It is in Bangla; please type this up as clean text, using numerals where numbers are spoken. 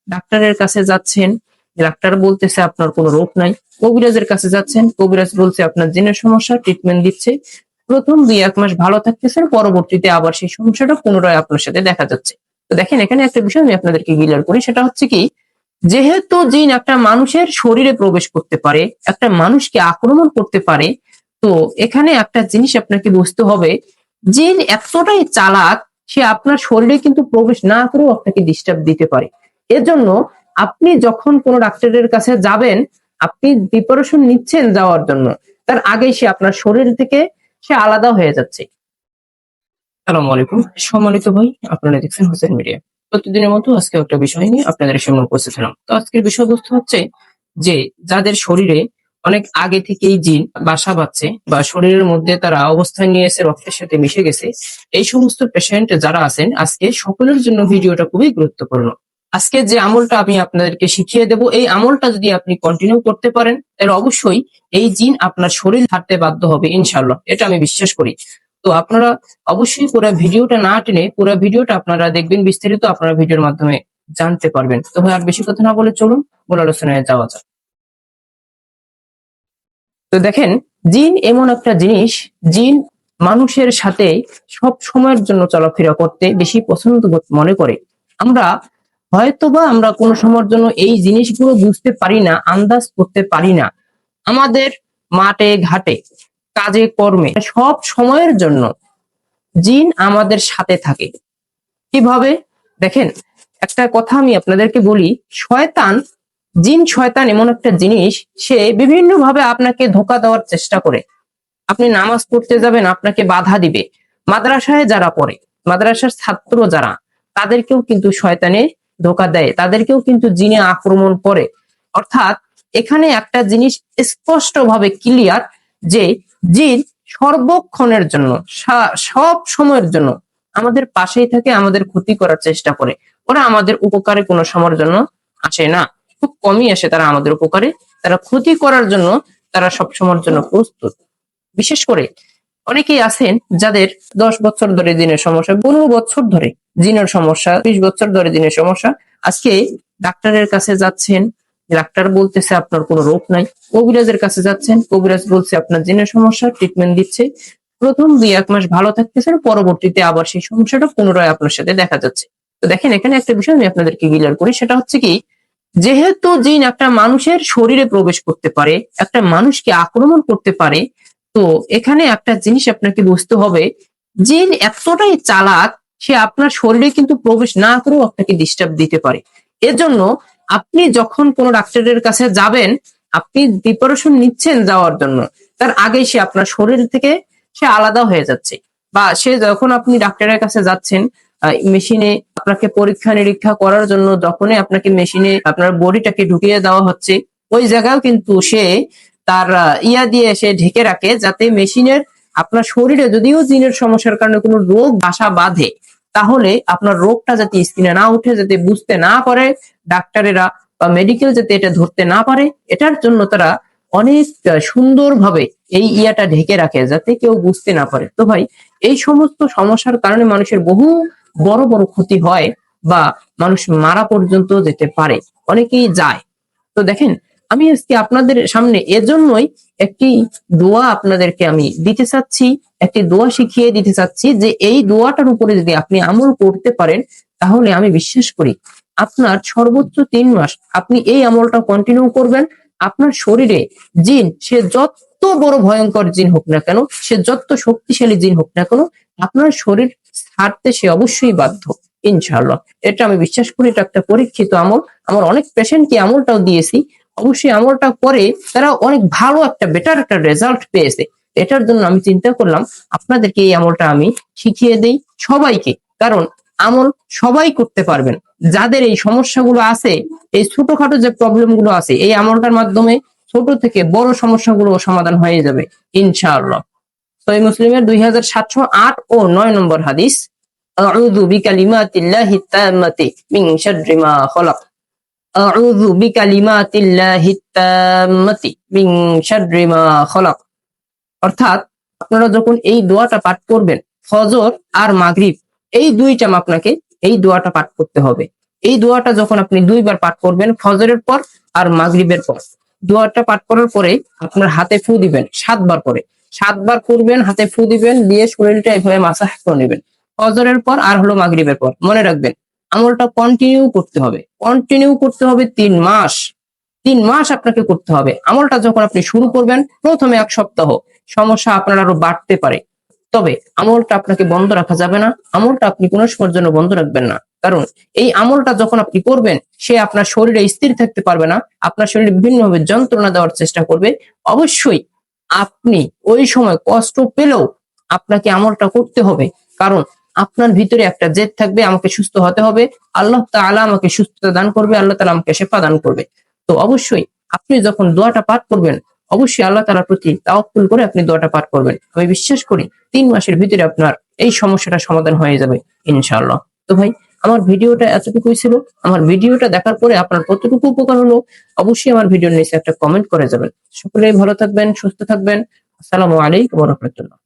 ডাক্তারের কাছে যাচ্ছেন, ডাক্তার বলতেছে আপনার কোনো রোগ নাই। কবিরাজের কাছে যাচ্ছেন, কবিরাজ বলছে আপনার জিনের সমস্যা, ট্রিটমেন্ট দিচ্ছে। প্রথম 2-1 মাস ভালো থাকতেছেন, পরবর্তীতে আবার সেই সমস্যাটা পুনরায় আপনার সাথে দেখা যাচ্ছে। তো দেখেন, এখানে একটা বিষয় আমি আপনাদেরকে ক্লিয়ার করি, সেটা হচ্ছে কি, যেহেতু জিন একটা মানুষের শরীরে প্রবেশ করতে পারে, একটা মানুষকে আক্রমণ করতে পারে, তো এখানে একটা জিনিস আপনাকে বুঝতে হবে, জিন এতটাই চালাক, সে আপনার শরীরে কিন্তু প্রবেশ না করেও আপনাকে ডিস্টার্ব দিতে পারে। এজন্য আপনি যখন কোনো ডাক্তারের কাছে যাবেন, আপনি প্রিপারেশন নিচ্ছেন যাওয়ার জন্য, তার আগেই সে আপনার শরীর থেকে সে আলাদা হয়ে যাচ্ছে। আসসালামু আলাইকুম, সম্মানিত ভাই, আপনারা দেখছেন হোসেন মিডিয়া। প্রতিদিনের মতো আজকে একটা বিষয় নিয়ে আপনাদের সামনে উপস্থিত হলাম। তো আজকের বিষয়বস্তু হচ্ছে যে, যাদের শরীরে অনেক আগে থেকেই জিন বাসা বাঁধছে বা শরীরের মধ্যে তারা অবস্থান নিয়েছে, রক্তের সাথে মিশে গেছে, এই সমস্ত পেশেন্ট যারা আছেন, আজকে সকলের জন্য ভিডিওটা খুবই গুরুত্বপূর্ণ। আজকে যে আমলটা আমি আপনাদেরকে শিখিয়ে দেব, এই আমলটা যদি আপনি কন্টিনিউ করতে পারেন, তাহলে অবশ্যই এই জিন আপনার শরীর ছাড়তে বাধ্য হবে ইনশাআল্লাহ, এটা আমি বিশ্বাস করি। তো আপনারা অবশ্যই পুরো ভিডিওটা না টেনে পুরো ভিডিওটা আপনারা দেখবেন, বিস্তারিত আপনারা ভিডিওর মাধ্যমে জানতে পারবেন। তো ভাই আর বেশি কথা না বলে চলুন মূল আলোচনায় যাওয়া যাক। তো দেখেন, জিন এমন একটা জিনিস, জিন মানুষের সাথে সব সময়ের জন্য চলাফেরা করতে বেশি পছন্দ মনে করে। আমরা হয়তোবা আমরা কোনো সময়ের জন্য এই জিনিসগুলো বুঝতে পারি না, আন্দাজ করতে পারি না। আমাদের মাঠে ঘাটে কাজে কর্মে সব সময়ের জন্য জিন আমাদের সাথে থাকে। কিভাবে? দেখেন, একটা কথা আমি আপনাদেরকে বলি, শয়তান, জিন শয়তান এমন একটা জিনিস, সে বিভিন্ন ভাবে আপনাকে ধোঁকা দেওয়ার চেষ্টা করে। আপনি নামাজ পড়তে যাবেন, আপনাকে বাধা দিবে। মাদ্রাসায় যারা পড়ে, মাদ্রাসার ছাত্র যারা, তাদেরকেও কিন্তু শয়তানে ধোঁকা দেয়, তাদেরকেও কিন্তু জিনে আক্রমণ করে। অর্থাৎ এখানে একটা জিনিস স্পষ্ট ভাবে ক্লিয়ার, যে জিন সর্বক্ষণের জন্য, সব সময়ের জন্য আমাদের পাশেই থাকে, আমাদের ক্ষতি করার চেষ্টা করে। ওরা আমাদের উপকারে কোনো সময়ের জন্য আসে না, খুব কমই আসে তারা আমাদের উপকারে। তারা ক্ষতি করার জন্য, তারা সব সময়ের জন্য প্রস্তুত। বিশেষ করে অনেকেই আছেন যাদের 10 বছর ধরে জিনের সমস্যা, 15 বছর ধরে জিনের সমস্যা, 20 বছর ধরে জিনের সমস্যা। আজকে ডাক্তারের কাছে যাচ্ছেন, ডাক্তার বলতেছে আপনার কোনো রোগ নাই। কবিরাজের কাছে যাচ্ছেন, কবিরাজ বলছে আপনার জিনের সমস্যা, ট্রিটমেন্ট দিচ্ছে। প্রথম 2-1 মাস ভালো থাকতেছেন, পরবর্তীতে আবার সেই সমস্যাটা পুনরায় আপনার সাথে দেখা যাচ্ছে। তো দেখেন, এখানে একটা বিষয় আমি আপনাদেরকে ক্লিয়ার করি, সেটা হচ্ছে কি, যেহেতু জিন একটা মানুষের শরীরে প্রবেশ করতে পারে, একটা মানুষকে আক্রমণ করতে পারে, তো এখানে একটা জিনিস আপনাকে বুঝতে হবে, জিন এতটাই চালাক, সে আপনার শরীরে কিন্তু প্রবেশ না করেও আপনাকে ডিস্টার্ব দিতে পারে। এজন্য আপনি যখন কোনো ডাক্তারের কাছে যাবেন, আপনি প্রিপারেশন নিচ্ছেন যাওয়ার জন্য, তার আগে সে আপনার শরীর থেকে সে আলাদা হয়ে যাচ্ছে। বা সে যখন আপনি ডাক্তারের কাছে যাচ্ছেন, মেশিনে আপনাকে পরীক্ষা নিরীক্ষা করার জন্য, যখনই আপনাকে মেশিনে আপনার বডিটাকে ঢুকিয়ে দেওয়া হচ্ছে, ওই জায়গাও কিন্তু সে তার ইয়া দিয়ে সে ঢেকে রাখে, যাতে মেশিনের আপনার শরীরে যদিও জিনের সমস্যার কারণে কোনো রোগ বাসা বাঁধে, তাহলে আপনার রোগটা যাতে স্ক্রিনে না উঠে, যাতে বুঝতে না পারে ডাক্তারেরা বা মেডিকেল, যাতে এটা ধরতে না পারে, এটার জন্য তারা অনেক সুন্দরভাবে এই ইয়াটা ঢেকে রাখে, যাতে কেউ বুঝতে না পারে। তো ভাই, এই সমস্ত সমস্যার কারণে মানুষের বহু বড় বড় ক্ষতি হয়, বা মানুষ মারা পর্যন্ত যেতে পারে, অনেকেই যায়। তো দেখেন, আমি আজকে আপনাদের সামনে এজন্যই একটি দোয়া আপনাদেরকে আমি দিতে চাচ্ছি, একটি দোয়া শিখিয়ে দিতে চাচ্ছি, যে এই দোয়াটার উপরে যদি আপনি আমল করতে পারেন, তাহলে আমি বিশ্বাস করি আপনার সর্বোচ্চ 3 মাস আপনি এই আমলটা কন্টিনিউ করবেন, আপনার শরীরে জিন, সে যত বড় ভয়ঙ্কর জিন হোক না কেন, সে যত শক্তিশালী জিন হোক না কেন, আপনার শরীর ছাড়তে সে অবশ্যই বাধ্য ইনশাআল্লাহ। এটা আমি বিশ্বাস করি, এটা একটা পরীক্ষিত আমল। আমার অনেক পেশেন্টকে আমলটাও দিয়েছি, অবশ্যই আমলটা করে তারা অনেক ভালো একটা বেটার একটা রেজাল্ট পেয়েছে। এটার জন্য আমি চিন্তা করলাম আপনাদেরকে এই আমলটা আমি শিখিয়ে দেই সবাইকে, কারণ আমল সবাই করতে পারবেন। যাদের এই সমস্যাগুলো আছে, এই ছোটখাটো যে প্রবলেম গুলো আছে, এই আমলটার মাধ্যমে ছোট থেকে বড় সমস্যাগুলো সমাধান হয়ে যাবে ইনশাআল্লাহ। সহিহ মুসলিমের 2708 ও 9 নম্বর হাদিস, আউযু বিকালিমাতিল্লাহি তাম্মাতি মিন শাররি মা খালাক, আউযু বিকালিমাতিল্লাহি তাম্মাতি মিন শাররি মা খালাক। অর্থাৎ আপনারা যখন এই দোয়াটা পাঠ করবেন, ফজর আর মাগরিব এই 2 টাইম আপনাকে এই দোয়াটা পাঠ করতে হবে। এই দোয়াটা যখন আপনি 2বার পাঠ করবেন, ফজরের পর আর মাগরিবের পর, দোয়াটা পাঠ করার পরে আপনার হাতে ফু দিবেন 7বার করে। 7বার করবেন, হাতে ফু দিবেন, দিয়ে শরীরটা এভাবে মাসাজ করে নেবেন ফজরের পর আর হলো মাগরিবের পর। মনে রাখবেন আমলটা কন্টিনিউ করতে হবে, কন্টিনিউ করতে হবে 3 মাস। 3 মাস আপনাকে করতে হবে। আমলটা যখন আপনি শুরু করবেন, প্রথমে 1 সপ্তাহ সমস্যা আপনার আরো বাড়তে পারে, তবে আমলটা আপনাকে বন্ধ রাখা যাবে না। আমলটা আপনি কোনো সময়ের জন্য বন্ধ রাখবেন না, কারণ এই আমলটা যখন আপনি করবেন, সে আপনার শরীরে স্থির থাকতে পারবে না, আপনার শরীরে বিভিন্নভাবে যন্ত্রণা দেওয়ার চেষ্টা করবে। অবশ্যই আপনি ওই সময় কষ্ট পেলেও আপনাকে আমলটা করতে হবে, কারণ আপনার ভিতরে একটা জেদ থাকবে, আমাকে সুস্থ হতে হবে, আল্লাহ তাআলা আমাকে সুস্থতা দান করবে, আল্লাহ তাআলা আমাকে শেফা দান করবে। তো অবশ্যই আপনি যখন দোয়াটা পাঠ করবেন, অবশ্যই আল্লাহ তাআলার প্রতি তাওয়াক্কুল করে আপনি দোয়াটা পাঠ করবেন। আমি বিশ্বাস করি 3 মাসের ভিতরে আপনার এই সমস্যাটা সমাধান হয়ে যাবে ইনশাআল্লাহ। তো ভাই, আমার ভিডিওটা এতটুকুই ছিল। আমার ভিডিওটা দেখার পরে আপনার কতটুকু উপকার হলো, অবশ্যই আমার ভিডিওর নিচে একটা কমেন্ট করে যাবেন। সকলেই ভালো থাকবেন, সুস্থ থাকবেন। আসসালামু আলাইকুম ওয়া রাহমাতুল্লাহ।